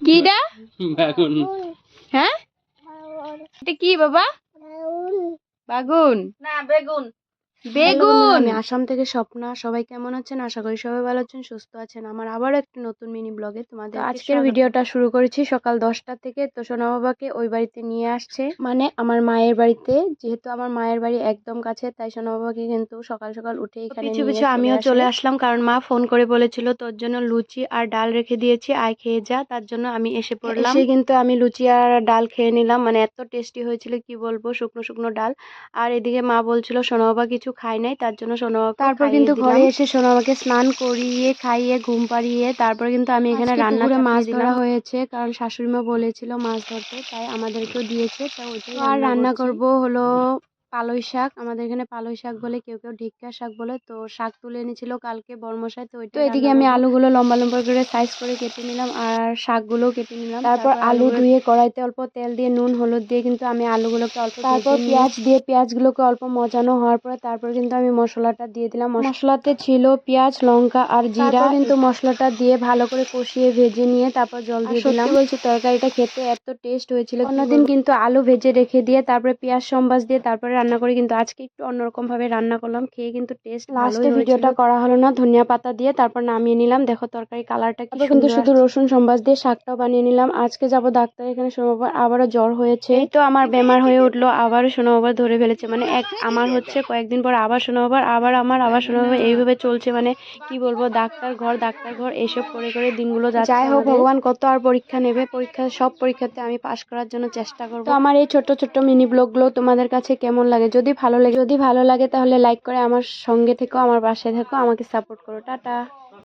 কিডা বেগুন। হ্যাঁ এটা কি বাবা? বাগুন না বেগুন। বেগুন। আমি আসাম থেকে স্বপ্না। সবাই কেমন আছেন? আশা করি সবাই ভালো আছেন, সুস্থ আছেন। আমার আবারও একটি নতুন মিনি ব্লগে তোমাদের আজকের ভিডিওটা শুরু করেছি সকাল 10টা থেকে। তো সোনা বাবাকে ওই বাড়িতে নিয়ে আসছে, মানে আমার মায়ের বাড়িতে। যেহেতু আমার মায়ের বাড়ি একদম কাছে, তাই সোনা বাবাকে কিন্তু সকাল সকাল উঠে এখানে পিছু পিছু আমিও চলে আসলাম, কারণ মা ফোন করে বলেছিল তোর জন্য লুচি আর ডাল রেখে দিয়েছি, আয় খেয়ে যা। তার জন্য আমি এসে পড়লাম। এসে কিন্তু আমি লুচি আর ডাল খেয়ে নিলাম, মানে এত টেস্টি হয়েছিল কি বলবো, শুকনো শুকনো ডাল। আর এদিকে মা বলছিল সোনা বাবা কিছু খায় নাই, তার জন্য সোনা বাবা তারপর কিন্তু ঘরে এসে সোনা বাবাকে স্নান করিয়ে খাইয়ে ঘুম পাড়িয়ে তারপর কিন্তু আমি এখানে রান্না করে মাছ ধরা হয়েছে, কারণ শাশুড়ি মা বলেছিল মাছ ধরতে, তাই আমাদেরকেও দিয়েছে। তো ওইটাই আর রান্না করব হলো পালই শাক। আমাদের এখানে পালই শাক বলে, কেউ কেউ ঢেকিয়া শাক বলে। তো শাক তুলে এনেছিল কালকে বর্মশাই, তো ওইটা এদিকে আমি আলুগুলো লম্বা লম্বা করে সাইজ করে কেটে নিলাম আর শাকগুলো কেটে নিলাম। তারপর আলু ধুয়ে কড়াইতে অল্প তেল দিয়ে নুন হলুদ দিয়ে কিন্তু আমি আলুগুলোকে অল্প, তারপর পেঁয়াজ দিয়ে পেঁয়াজগুলোকে অল্প মজানো হওয়ার পরে তারপর কিন্তু আমি মশলাটা দিয়ে দিলাম। মশলাতে ছিল পেঁয়াজ লঙ্কা আর জিরা, কিন্তু মশলাটা দিয়ে ভালো করে কষিয়ে ভেজে নিয়ে তারপর জল দিয়ে দিলাম। সত্যি বলছি তরকারিটা খেতে এত টেস্ট হয়েছিল। অন্যদিন কিন্তু আলু ভেজে রেখে দিয়ে তারপরে পেঁয়াজ সম্বাস দিয়ে তারপরে রান্না করি, কিন্তু আজকে একটু অন্যরকম ভাবে রান্না করলাম, খেয়ে কিন্তু টেস্ট লাস্টে ভিডিওটা করা হলো না ধনিয়া পাতা দিয়ে, তারপর নামিয়ে নিলাম। দেখো তরকারি কালারটা কি সুন্দর। শুধু রসুন সম্বাস দিয়ে শাকটাও বানিয়ে নিলাম। আজকে যাব ডাক্তার, এখানে সোনা বাবার আবারও জ্বর হয়েছে। এই তো আমার বেমার হয়ে উঠলো, আবারও সোনা বাবার ধরে ফেলেছে। মানে আমার হচ্ছে কয়েকদিন পর আবার সোনা বাবার, আবার আমার, আবার সোনা বাবার, এইভাবে চলছে। মানে কি বলবো, ডাক্তার ঘর এসব করে করে দিনগুলো যাচ্ছে। যাই হোক, ভগবান কত আর পরীক্ষা নেবে, সব পরীক্ষাতে আমি পাশ করার জন্য চেষ্টা করবো। তো আমার এই ছোট ছোট মিনি ব্লগগুলো তোমাদের কাছে কেমন লাগে? যদি ভালো লাগে তাহলে লাইক করে আমার সঙ্গে থেকো, আমার পাশে থেকো, আমাকে সাপোর্ট করো। টাটা।